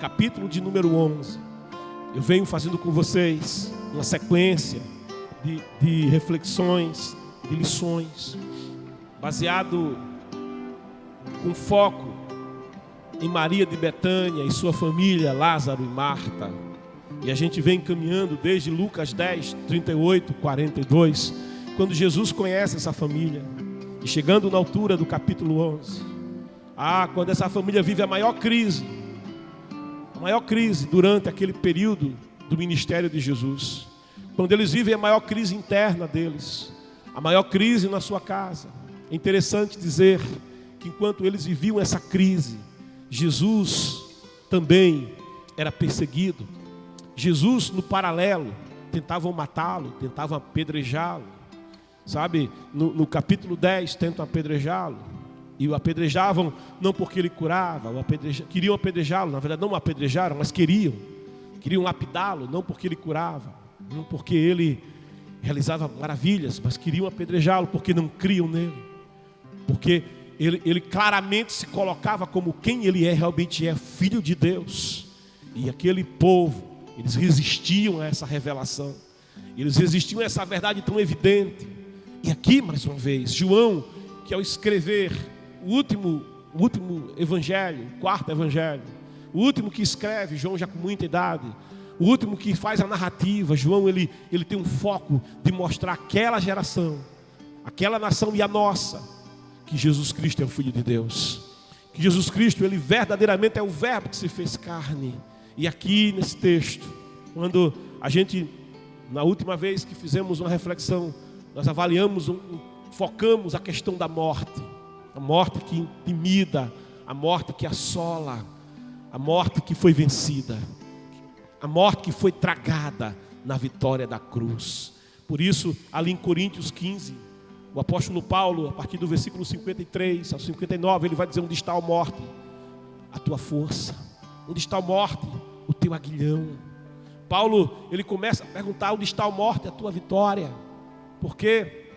capítulo de número 11. Eu venho fazendo com vocês uma sequência de reflexões, de lições, baseado com foco em Maria de Betânia e sua família, Lázaro e Marta. E a gente vem caminhando desde Lucas 10, 38, 42, quando Jesus conhece essa família. E chegando na altura do capítulo 11, quando essa família vive a maior crise durante aquele período do ministério de Jesus. Quando eles vivem a maior crise interna deles, a maior crise na sua casa. É interessante dizer que enquanto eles viviam essa crise, Jesus também era perseguido. Jesus, no paralelo, tentavam matá-lo, tentavam apedrejá-lo. Sabe, no capítulo 10, tentam apedrejá-lo. E o apedrejavam não porque ele curava, queriam apedrejá-lo. Na verdade, não o apedrejaram, mas queriam lapidá-lo, não porque ele curava, não porque ele realizava maravilhas, mas queriam apedrejá-lo porque não criam nele. Porque ele claramente se colocava como quem ele realmente é, filho de Deus. E aquele povo, eles resistiam a essa revelação, eles resistiam a essa verdade tão evidente. E aqui, mais uma vez, João, que ao escrever o último evangelho, o quarto evangelho, o último que escreve, João já com muita idade, o último que faz a narrativa, João, ele tem um foco de mostrar aquela geração, aquela nação e a nossa, que Jesus Cristo é o Filho de Deus, que Jesus Cristo, ele verdadeiramente é o verbo que se fez carne. E aqui nesse texto, quando a gente, na última vez que fizemos uma reflexão, nós avaliamos, focamos a questão da morte. A morte que intimida, a morte que assola, a morte que foi vencida, a morte que foi tragada na vitória da cruz. Por isso, ali em Coríntios 15, o apóstolo Paulo, a partir do versículo 53 ao 59, ele vai dizer: onde está a morte? A tua força. Onde está a morte? O teu aguilhão. Paulo, ele começa a perguntar: onde está a morte? A tua vitória. Porque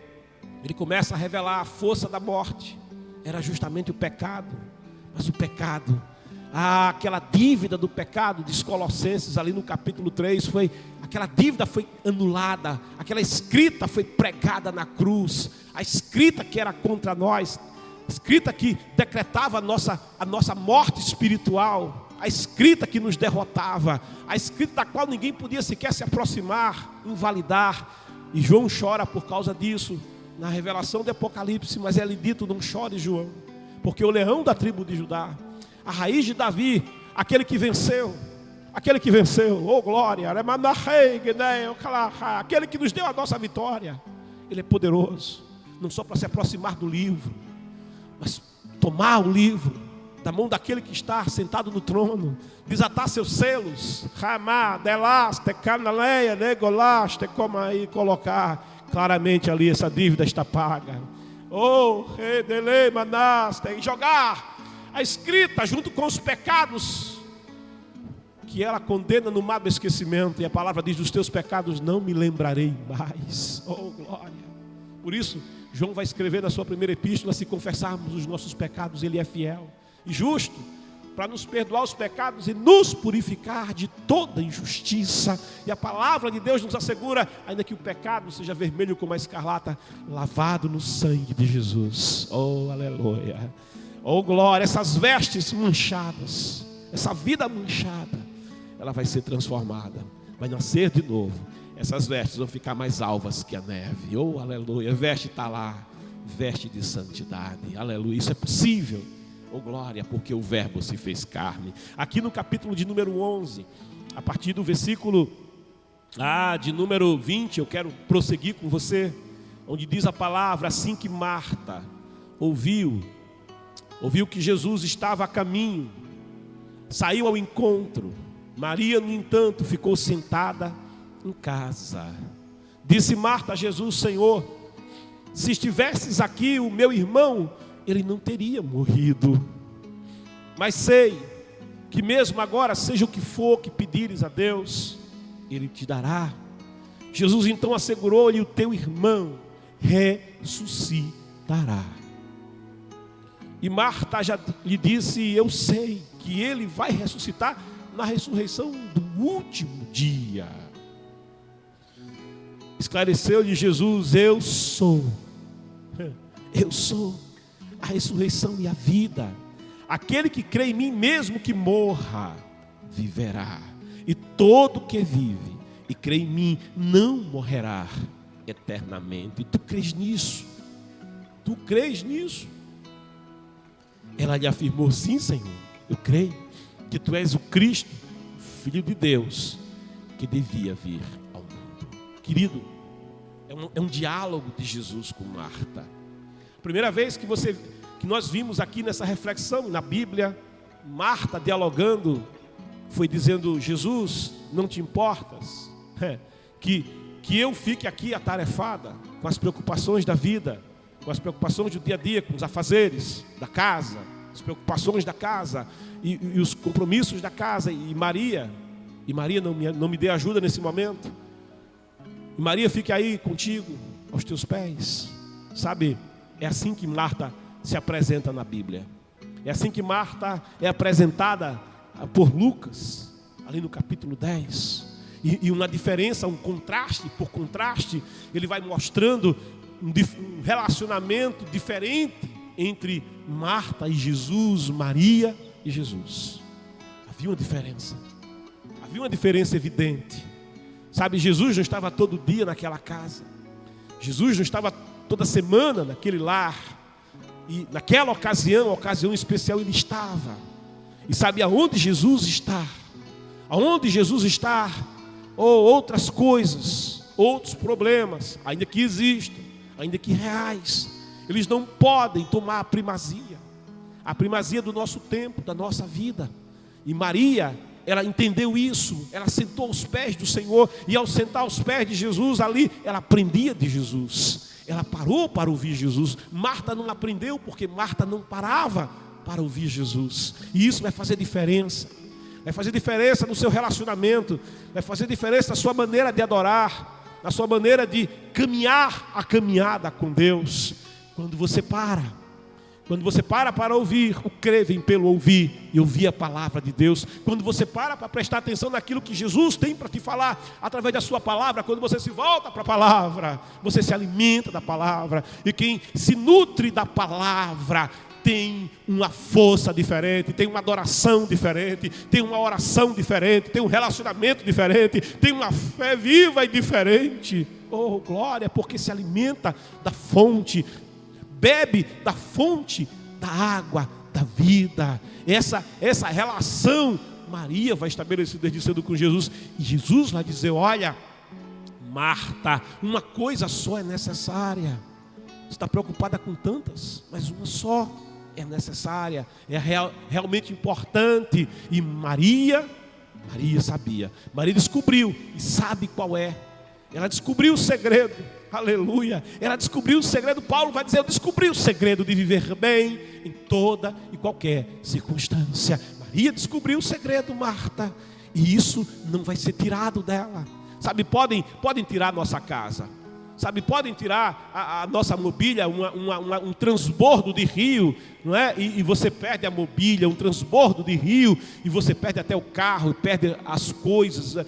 ele começa a revelar a força da morte. Era justamente o pecado. Mas o pecado, aquela dívida do pecado, diz Colossenses ali no capítulo 3, aquela dívida foi anulada, aquela escrita foi pregada na cruz, a escrita que era contra nós, a escrita que decretava a nossa morte espiritual, a escrita que nos derrotava, a escrita da qual ninguém podia sequer se aproximar, invalidar. E João chora por causa disso, na revelação do Apocalipse. Mas é dito: não chore, João, porque o leão da tribo de Judá, a raiz de Davi, aquele que venceu, oh glória, aquele que nos deu a nossa vitória, ele é poderoso, não só para se aproximar do livro, mas tomar o livro da mão daquele que está sentado no trono, desatar seus selos, e colocar claramente ali: essa dívida está paga. E jogar a escrita junto com os pecados que ela condena no mar do esquecimento. E a palavra diz: dos teus pecados não me lembrarei mais. Oh glória. Por isso João vai escrever na sua primeira epístola: se confessarmos os nossos pecados, ele é fiel e justo para nos perdoar os pecados e nos purificar de toda injustiça. E a palavra de Deus nos assegura: ainda que o pecado seja vermelho como a escarlata, lavado no sangue de Jesus. Oh aleluia, oh glória. Essas vestes manchadas, essa vida manchada, ela vai ser transformada, vai nascer de novo. Essas vestes vão ficar mais alvas que a neve. Oh aleluia, a veste está lá, veste de santidade. Aleluia, isso é possível. Oh glória, porque o verbo se fez carne. Aqui no capítulo de número 11, a partir do versículo de número 20, eu quero prosseguir com você, onde diz a palavra: assim que Marta ouviu que Jesus estava a caminho, saiu ao encontro. Maria, no entanto, ficou sentada em casa. Disse Marta a Jesus: Senhor, se estivesses aqui, o meu irmão, ele não teria morrido. Mas sei que mesmo agora, seja o que for que pedires a Deus, ele te dará. Jesus então assegurou-lhe: o teu irmão ressuscitará. E Marta já lhe disse: eu sei que ele vai ressuscitar na ressurreição do último dia. Esclareceu-lhe Jesus: eu sou a ressurreição e a vida. Aquele que crê em mim, mesmo que morra, viverá. E todo que vive e crê em mim não morrerá eternamente. E tu crês nisso? Tu crês nisso? Ela lhe afirmou: sim, Senhor, eu creio que tu és o Cristo, Filho de Deus, que devia vir ao mundo. Querido, é um diálogo de Jesus com Marta. Primeira vez que nós vimos aqui nessa reflexão na Bíblia, Marta dialogando, foi dizendo: Jesus, não te importas que eu fique aqui atarefada com as preocupações da vida, com as preocupações do dia a dia, com os afazeres da casa, as preocupações da casa e os compromissos da casa. E Maria não me dê ajuda nesse momento. E Maria, fique aí contigo, aos teus pés. Sabe, é assim que Marta se apresenta na Bíblia. É assim que Marta é apresentada por Lucas, ali no capítulo 10. E uma diferença, um contraste, por contraste, ele vai mostrando um relacionamento diferente entre Marta e Jesus, Maria e Jesus. Havia uma diferença evidente. Sabe, Jesus não estava todo dia naquela casa. Jesus não estava toda semana naquele lar. E naquela ocasião, uma ocasião especial, ele estava. E sabe aonde Jesus está? Aonde Jesus está? Ou outras coisas, outros problemas, ainda que existam, ainda que reais, eles não podem tomar a primazia do nosso tempo, da nossa vida. E Maria, ela entendeu isso, ela sentou aos pés do Senhor, e ao sentar aos pés de Jesus ali, ela aprendia de Jesus, ela parou para ouvir Jesus. Marta não aprendeu, porque Marta não parava para ouvir Jesus, e isso vai fazer diferença. Vai fazer diferença no seu relacionamento, vai fazer diferença na sua maneira de adorar, na sua maneira de caminhar a caminhada com Deus. Quando você para para ouvir, o crer vem pelo ouvir, e ouvir a palavra de Deus. Quando você para prestar atenção naquilo que Jesus tem para te falar, através da sua palavra, quando você se volta para a palavra, você se alimenta da palavra, e quem se nutre da palavra tem uma força diferente, tem uma adoração diferente, tem uma oração diferente, tem um relacionamento diferente, tem uma fé viva e diferente. Oh, glória, porque se alimenta da fonte, bebe da fonte da água da vida. Essa relação Maria vai estabelecer desde cedo com Jesus, e Jesus vai dizer: olha, Marta, uma coisa só é necessária. Você está preocupada com tantas, mas uma só é necessária, é realmente importante. E Maria sabia, Maria descobriu e sabe qual é. Ela descobriu o segredo, aleluia. Ela descobriu o segredo. Paulo vai dizer: eu descobri o segredo de viver bem em toda e qualquer circunstância. Maria descobriu o segredo, Marta, e isso não vai ser tirado dela. Sabe, podem tirar a nossa casa, sabe, podem tirar a nossa mobília, um transbordo de rio, não é? E você perde a mobília, um transbordo de rio, e você perde até o carro, e perde as coisas.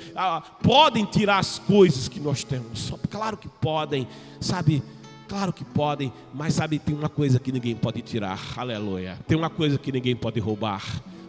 Podem tirar as coisas que nós temos, claro que podem, sabe, claro que podem, mas sabe, tem uma coisa que ninguém pode tirar, aleluia, tem uma coisa que ninguém pode roubar.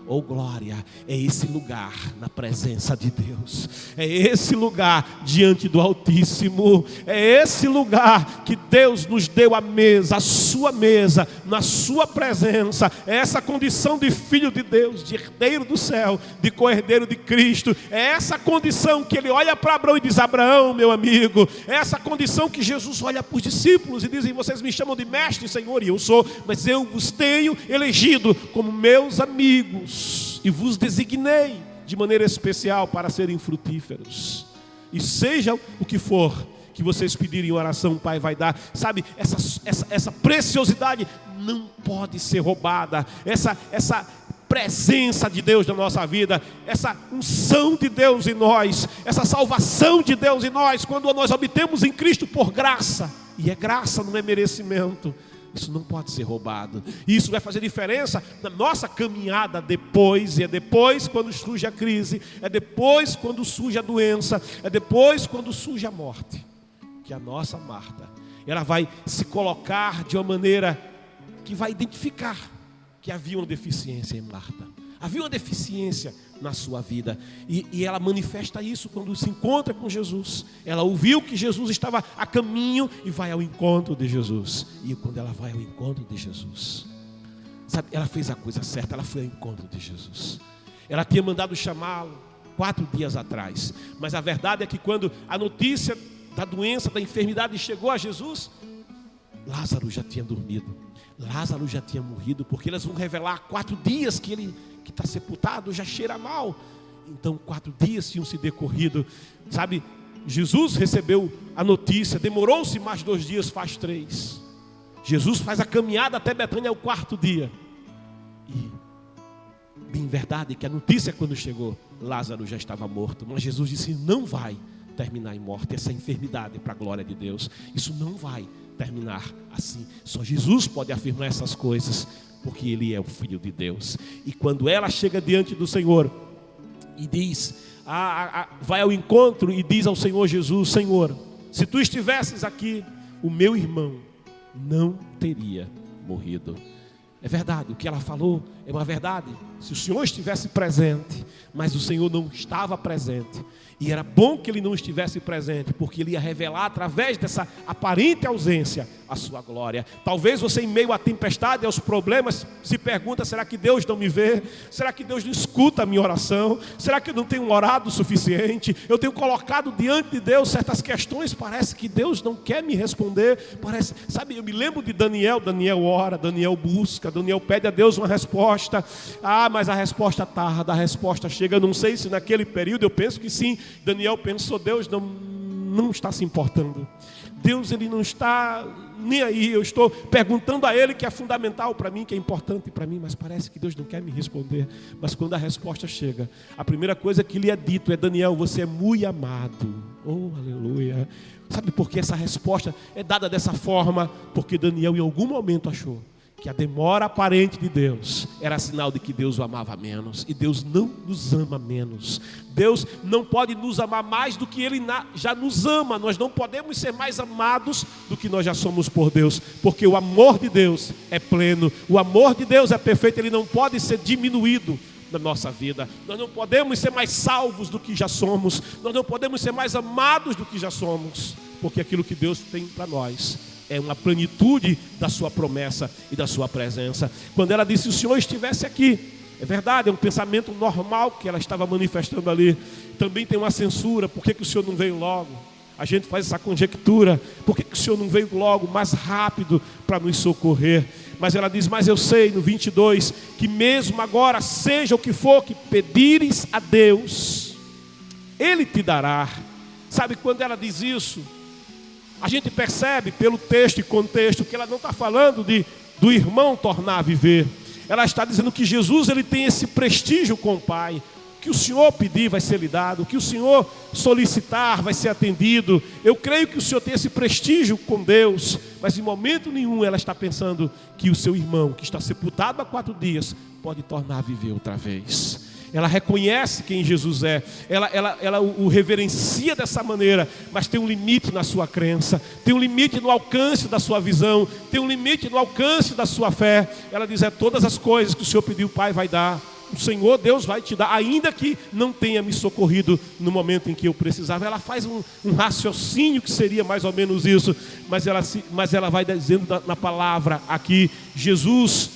Oh glória, é esse lugar na presença de Deus, é esse lugar diante do Altíssimo, é esse lugar que Deus nos deu a mesa, a sua mesa, na sua presença. É essa condição de filho de Deus, de herdeiro do céu, de co-herdeiro de Cristo. É essa condição que ele olha para Abraão e diz: Abraão, meu amigo. É essa condição que Jesus olha para os discípulos e dizem: vocês me chamam de mestre, Senhor, e eu sou, mas eu vos tenho elegido como meus amigos, e vos designei de maneira especial para serem frutíferos. E seja o que for que vocês pedirem em oração, o Pai vai dar. Sabe, essa preciosidade não pode ser roubada. Essa presença de Deus na nossa vida, essa unção de Deus em nós, essa salvação de Deus em nós, quando nós obtemos em Cristo por graça. E é graça, não é merecimento. Isso não pode ser roubado. E isso vai fazer diferença na nossa caminhada depois. E é depois quando surge a crise, é depois quando surge a doença, é depois quando surge a morte, que a nossa Marta, ela vai se colocar de uma maneira que vai identificar que havia uma deficiência em Marta. Havia uma deficiência na sua vida. E ela manifesta isso quando se encontra com Jesus. Ela ouviu que Jesus estava a caminho e vai ao encontro de Jesus. E quando ela vai ao encontro de Jesus, sabe, ela fez a coisa certa, ela foi ao encontro de Jesus. Ela tinha mandado chamá-lo 4 dias atrás. Mas a verdade é que quando a notícia da doença, da enfermidade chegou a Jesus, Lázaro já tinha dormido. Lázaro já tinha morrido, porque elas vão revelar 4 dias que ele que está sepultado já cheira mal. Então 4 dias tinham se decorrido, sabe? Jesus recebeu a notícia, demorou-se mais 2 dias, faz 3. Jesus faz a caminhada até Betânia, é o 4º dia. E bem verdade que a notícia quando chegou, Lázaro já estava morto. Mas Jesus disse, não vai terminar em morte essa enfermidade para a glória de Deus. Isso não vai terminar assim. Só Jesus pode afirmar essas coisas, porque Ele é o Filho de Deus. E quando ela chega diante do Senhor e diz, vai ao encontro e diz ao Senhor Jesus, Senhor, se Tu estivesses aqui, o meu irmão não teria morrido. É verdade, o que ela falou é uma verdade. Se o Senhor estivesse presente, mas o Senhor não estava presente, e era bom que Ele não estivesse presente, porque Ele ia revelar através dessa aparente ausência a sua glória. Talvez você, em meio à tempestade, aos problemas, se pergunta, será que Deus não me vê? Será que Deus não escuta a minha oração? Será que eu não tenho orado o suficiente? Eu tenho colocado diante de Deus certas questões, parece que Deus não quer me responder. Parece, sabe, eu me lembro de Daniel. Daniel ora, Daniel busca, Daniel pede a Deus uma resposta. Mas a resposta tarda, a resposta chega. Eu não sei se naquele período, eu penso que sim. Daniel pensou, Deus não está se importando. Deus, Ele não está nem aí. Eu estou perguntando a Ele que é fundamental para mim, que é importante para mim, mas parece que Deus não quer me responder. Mas quando a resposta chega, a primeira coisa que lhe é dito é, Daniel, você é muito amado. Oh, aleluia. Sabe por que essa resposta é dada dessa forma? Porque Daniel em algum momento achou que a demora aparente de Deus era sinal de que Deus o amava menos. E Deus não nos ama menos. Deus não pode nos amar mais do que Ele já nos ama. Nós não podemos ser mais amados do que nós já somos por Deus, porque o amor de Deus é pleno, o amor de Deus é perfeito. Ele não pode ser diminuído na nossa vida. Nós não podemos ser mais salvos do que já somos. Nós não podemos ser mais amados do que já somos, porque aquilo que Deus tem para nós é uma plenitude da sua promessa e da sua presença. Quando ela disse, se o Senhor estivesse aqui, é verdade, é um pensamento normal que ela estava manifestando ali. Também tem uma censura, por que o Senhor não veio logo? A gente faz essa conjectura, por que o Senhor não veio logo, mais rápido, para nos socorrer? Mas ela diz, mas eu sei, no 22, que mesmo agora, seja o que for que pedires a Deus, Ele te dará. Sabe, quando ela diz isso, a gente percebe pelo texto e contexto que ela não está falando do irmão tornar a viver. Ela está dizendo que Jesus, ele tem esse prestígio com o Pai. O que o Senhor pedir vai ser lhe dado. O que o Senhor solicitar vai ser atendido. Eu creio que o Senhor tem esse prestígio com Deus. Mas em momento nenhum ela está pensando que o seu irmão, que está sepultado há 4 dias, pode tornar a viver outra vez. Ela reconhece quem Jesus é, ela o reverencia dessa maneira, mas tem um limite na sua crença, tem um limite no alcance da sua visão, tem um limite no alcance da sua fé. Ela diz, todas as coisas que o Senhor pediu, o Pai vai dar, o Senhor Deus vai te dar, ainda que não tenha me socorrido no momento em que eu precisava. Ela faz um raciocínio que seria mais ou menos isso, mas ela vai dizendo na palavra aqui, Jesus,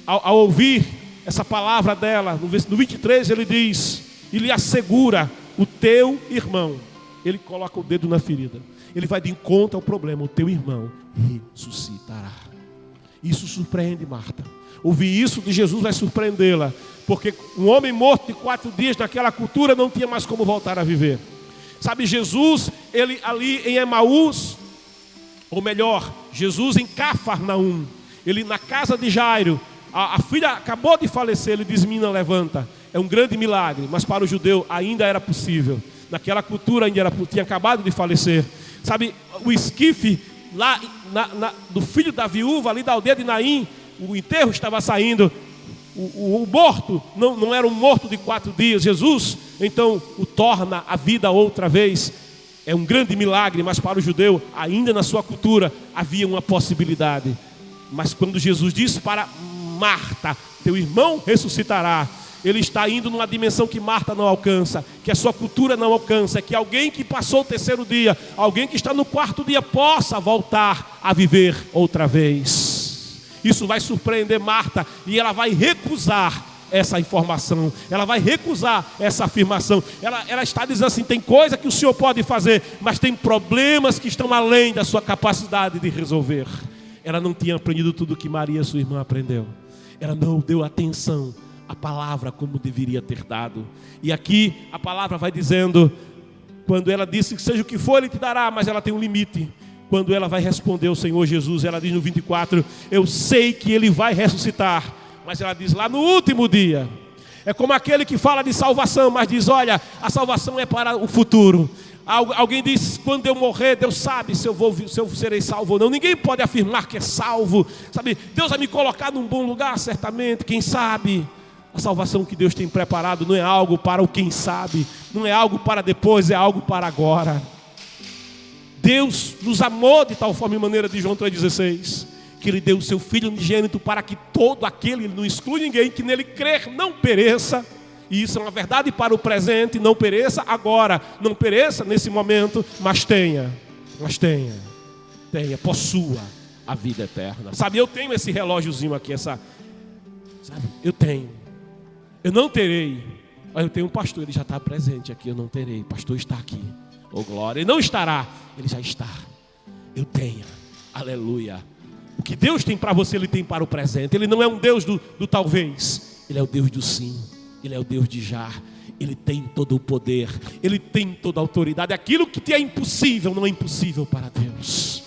ao ouvir essa palavra dela, no 23 ele diz, e lhe assegura, o teu irmão, ele coloca o dedo na ferida, ele vai de encontro ao problema, o teu irmão ressuscitará. Isso surpreende Marta. Ouvir isso de Jesus vai surpreendê-la, porque um homem morto de 4 dias naquela cultura não tinha mais como voltar a viver. Sabe, Jesus, ele ali em Emaús, ou melhor, Jesus em Cafarnaum, ele na casa de Jairo, a filha acabou de falecer, ele diz, menina, levanta. É um grande milagre, mas para o judeu ainda era possível. Naquela cultura ainda tinha acabado de falecer. Sabe, o esquife lá do filho da viúva, ali da aldeia de Naim, o enterro estava saindo, o morto não era um morto de 4 dias. Jesus então o torna a vida outra vez. É um grande milagre, mas para o judeu, ainda na sua cultura, havia uma possibilidade. Mas quando Jesus diz para Marta, teu irmão ressuscitará, ele está indo numa dimensão que Marta não alcança, que a sua cultura não alcança, que alguém que passou o 3º dia, alguém que está no 4º dia, possa voltar a viver outra vez. Isso vai surpreender Marta, e ela vai recusar essa informação, ela vai recusar essa afirmação. Ela está dizendo assim: tem coisa que o Senhor pode fazer, mas tem problemas que estão além da sua capacidade de resolver. Ela não tinha aprendido tudo que Maria, sua irmã, aprendeu. Ela não deu atenção à palavra como deveria ter dado. E aqui a palavra vai dizendo, quando ela disse que seja o que for, Ele te dará, mas ela tem um limite. Quando ela vai responder ao Senhor Jesus, ela diz no 24, eu sei que Ele vai ressuscitar, mas ela diz lá no último dia. É como aquele que fala de salvação, mas diz, olha, a salvação é para o futuro. Alguém diz, quando eu morrer, Deus sabe se eu serei salvo ou não. Ninguém pode afirmar que é salvo, sabe? Deus vai me colocar num bom lugar, certamente, quem sabe. A salvação que Deus tem preparado não é algo para o quem sabe, não é algo para depois, é algo para agora. Deus nos amou de tal forma e maneira, de João 3,16, que Ele deu o seu Filho unigênito para que todo aquele, Ele não exclui ninguém, que nele crer não pereça. E isso é uma verdade para o presente, não pereça agora, não pereça nesse momento, mas tenha, possua a vida eterna. Sabe, eu tenho esse relógiozinho aqui, sabe, eu não terei. Eu tenho um pastor, ele já está presente aqui, eu não terei, o pastor está aqui, oh glória, ele não estará, ele já está, eu tenho, aleluia. O que Deus tem para você, Ele tem para o presente. Ele não é um Deus do talvez, Ele é o Deus do sim, Ele é o Deus de já. Ele tem todo o poder, Ele tem toda a autoridade. Aquilo que te é impossível, não é impossível para Deus.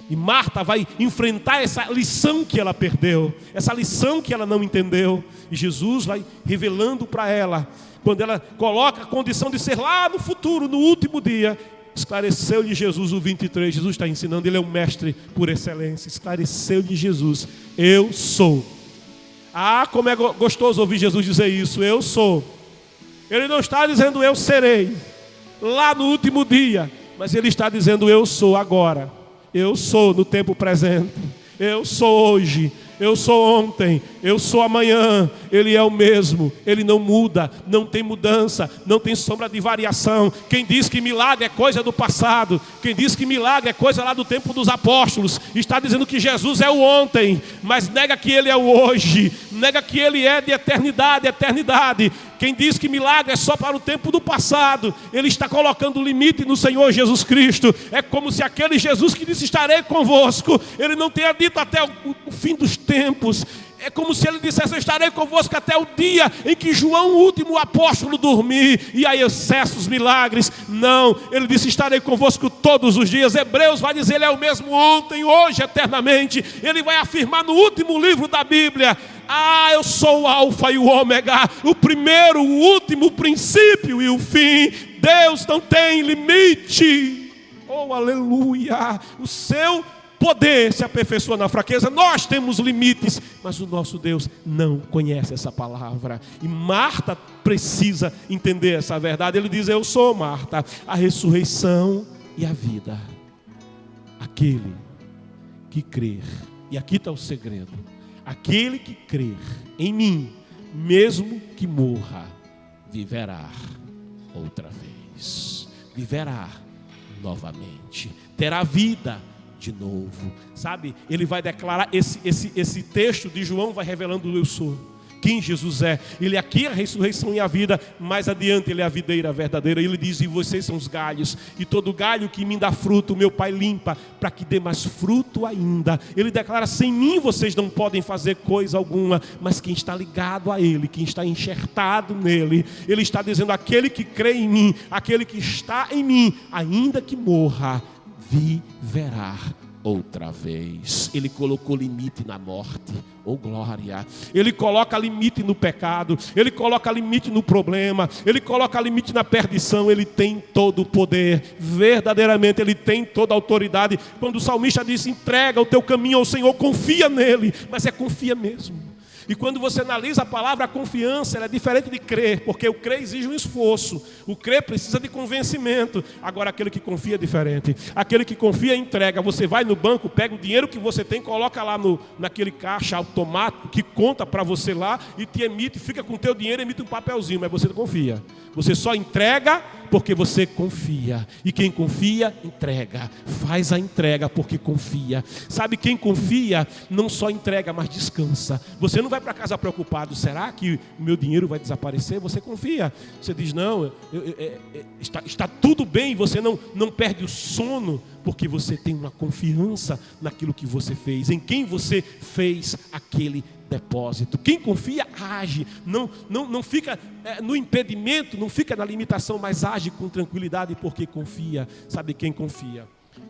E Marta vai enfrentar essa lição que ela perdeu, essa lição que ela não entendeu. E Jesus vai revelando para ela, quando ela coloca a condição de ser lá no futuro, no último dia. Esclareceu-lhe Jesus o 23, Jesus está ensinando, Ele é um mestre por excelência. Esclareceu-lhe Jesus, eu sou. Ah, como é gostoso ouvir Jesus dizer isso, eu sou. Ele não está dizendo eu serei, lá no último dia, mas Ele está dizendo eu sou agora. Eu sou no tempo presente, eu sou hoje, eu sou ontem, eu sou amanhã. Ele é o mesmo, Ele não muda, não tem mudança, não tem sombra de variação. Quem diz que milagre é coisa do passado, quem diz que milagre é coisa lá do tempo dos apóstolos, está dizendo que Jesus é o ontem, mas nega que Ele é o hoje, nega que Ele é de eternidade a eternidade. Quem diz que milagre é só para o tempo do passado, ele está colocando limite no Senhor Jesus Cristo. É como se aquele Jesus que disse estarei convosco, Ele não tenha dito até o fim dos tempos. É como se Ele dissesse, eu estarei convosco até o dia em que João, o último apóstolo, dormir, e aí cessa os milagres. Não, Ele disse, estarei convosco todos os dias. Hebreus vai dizer, Ele é o mesmo ontem, hoje, eternamente. Ele vai afirmar no último livro da Bíblia, eu sou o alfa e o ômega, o primeiro, o último, o princípio e o fim. Deus não tem limite. Oh, aleluia. O seu poder se aperfeiçoa na fraqueza. Nós temos limites, mas o nosso Deus não conhece essa palavra. E Marta precisa entender essa verdade. Ele diz, eu sou, Marta, a ressurreição e a vida. Aquele que crer, e aqui está o segredo, aquele que crer em mim, mesmo que morra, viverá outra vez, viverá novamente, terá vida de novo. Sabe, ele vai declarar, esse texto de João vai revelando o eu sou, quem Jesus é. Ele aqui é a ressurreição e a vida, mais adiante Ele é a videira verdadeira. Ele diz, e vocês são os galhos, e todo galho que me dá fruto, o meu Pai limpa, para que dê mais fruto ainda. Ele declara, sem mim vocês não podem fazer coisa alguma, mas quem está ligado a Ele, quem está enxertado nele, Ele está dizendo, aquele que crê em mim, aquele que está em mim, ainda que morra, viverá outra vez. Ele colocou limite na morte. Oh glória! Ele coloca limite no pecado. Ele coloca limite no problema. Ele coloca limite na perdição. Ele tem todo o poder. Verdadeiramente Ele tem toda a autoridade. Quando o salmista diz: entrega o teu caminho ao Senhor, confia nele. Mas é confia mesmo. E quando você analisa a palavra confiança, ela é diferente de crer, porque o crer exige um esforço, o crer precisa de convencimento. Agora aquele que confia é diferente, aquele que confia entrega. Você vai no banco, pega o dinheiro que você tem, coloca lá naquele caixa automático que conta para você lá e te emite, fica com o teu dinheiro, emite um papelzinho, mas você não confia. Você só entrega porque você confia. E quem confia, entrega. Faz a entrega porque confia. Sabe, quem confia não só entrega, mas descansa. Você não vai para casa preocupado: será que o meu dinheiro vai desaparecer? Você confia. Você diz: não, está tudo bem. Você não perde o sono, porque você tem uma confiança naquilo que você fez, em quem você fez aquele depósito. Quem confia age, não fica no impedimento, não fica na limitação, mas age com tranquilidade porque confia. Sabe, quem confia?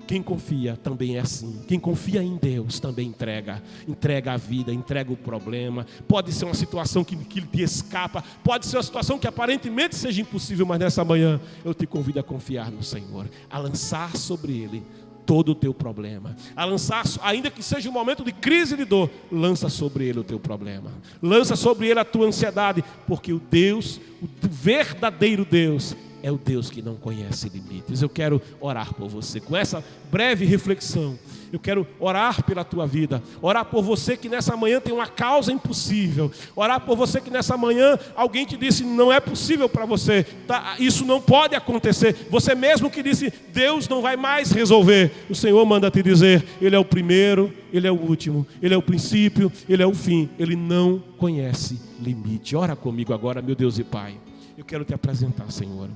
Quem confia também é assim. Quem confia em Deus também entrega a vida, entrega o problema. Pode ser uma situação que te escapa, pode ser uma situação que aparentemente seja impossível, mas nessa manhã eu te convido a confiar no Senhor, a lançar sobre Ele todo o teu problema, a lançar, ainda que seja um momento de crise e de dor, lança sobre Ele o teu problema, lança sobre Ele a tua ansiedade, porque o verdadeiro Deus é o Deus que não conhece limites. Eu quero orar por você. Com essa breve reflexão, eu quero orar pela tua vida. Orar por você que nessa manhã tem uma causa impossível. Orar por você que nessa manhã alguém te disse: não é possível para você, isso não pode acontecer. Você mesmo que disse: Deus não vai mais resolver. O Senhor manda te dizer: Ele é o primeiro, Ele é o último, Ele é o princípio, Ele é o fim. Ele não conhece limite. Ora comigo agora, meu Deus e Pai. Eu quero te apresentar, Senhor.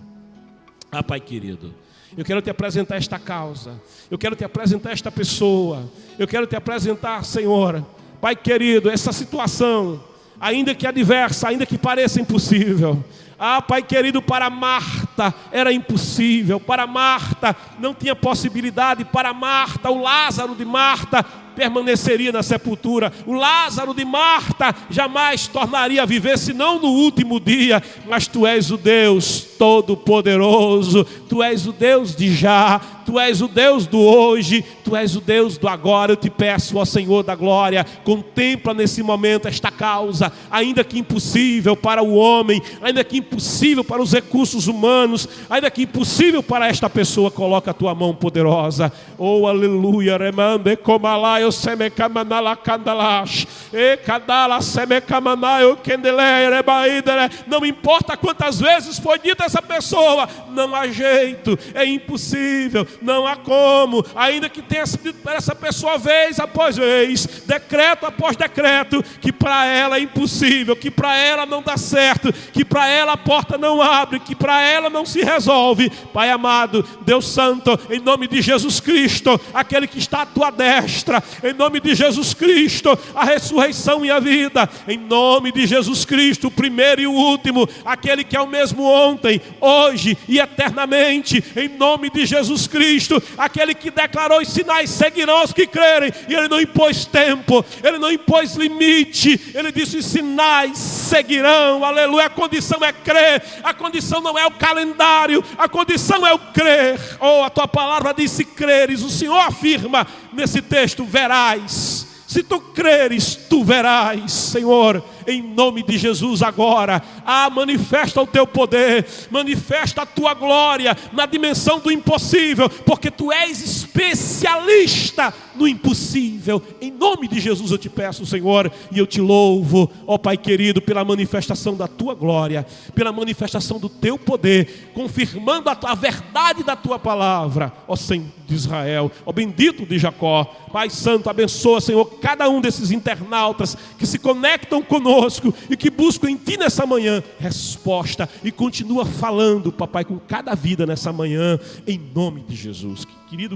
Pai querido, eu quero te apresentar esta causa, eu quero te apresentar esta pessoa, eu quero te apresentar, Senhor, Pai querido, essa situação, ainda que adversa, ainda que pareça impossível. Pai querido, para Marta era impossível, para Marta não tinha possibilidade, para Marta, o Lázaro de Marta permaneceria na sepultura, o Lázaro de Marta jamais tornaria a viver, senão no último dia. Mas Tu és o Deus Todo-Poderoso, Tu és o Deus de já, Tu és o Deus do hoje, Tu és o Deus do agora. Eu te peço, ó Senhor da glória, contempla nesse momento esta causa, ainda que impossível para o homem, ainda que impossível para os recursos humanos, ainda que impossível para esta pessoa. Coloca a Tua mão poderosa. Oh aleluia, remande comalá, eu semecamanala candalash, e cadala semecamaná, eu kendele rebaídere. Não importa quantas vezes foi dita essa pessoa: não há jeito, é impossível, não há como. Ainda que tenha sido dito para essa pessoa vez após vez, decreto após decreto, que para ela é impossível, que para ela não dá certo, que para ela a porta não abre, que para ela não se resolve. Pai amado, Deus santo, em nome de Jesus Cristo, aquele que está à Tua destra, em nome de Jesus Cristo, a ressurreição e a vida, em nome de Jesus Cristo, o primeiro e o último, aquele que é o mesmo ontem, hoje e eternamente, em nome de Jesus Cristo, aquele que declarou: os sinais seguirão aos que crerem. E Ele não impôs tempo, Ele não impôs limite, Ele disse: os sinais seguirão, aleluia. A condição é crer, a condição não é o calendário, a condição é o crer. Oh, a Tua palavra diz: se creres, o Senhor afirma nesse texto, verás. Se tu creres, tu verás, Senhor, em nome de Jesus agora. Manifesta o Teu poder, manifesta a Tua glória na dimensão do impossível, porque Tu és especialista no impossível. Em nome de Jesus eu te peço, Senhor, e eu te louvo, ó Pai querido, pela manifestação da Tua glória, pela manifestação do Teu poder, confirmando a verdade da Tua palavra, ó Senhor de Israel, ó bendito de Jacó. Pai santo, abençoa, Senhor, cada um desses internautas que se conectam conosco e que buscam em Ti nessa manhã resposta, e continua falando, papai, com cada vida nessa manhã, em nome de Jesus. Querido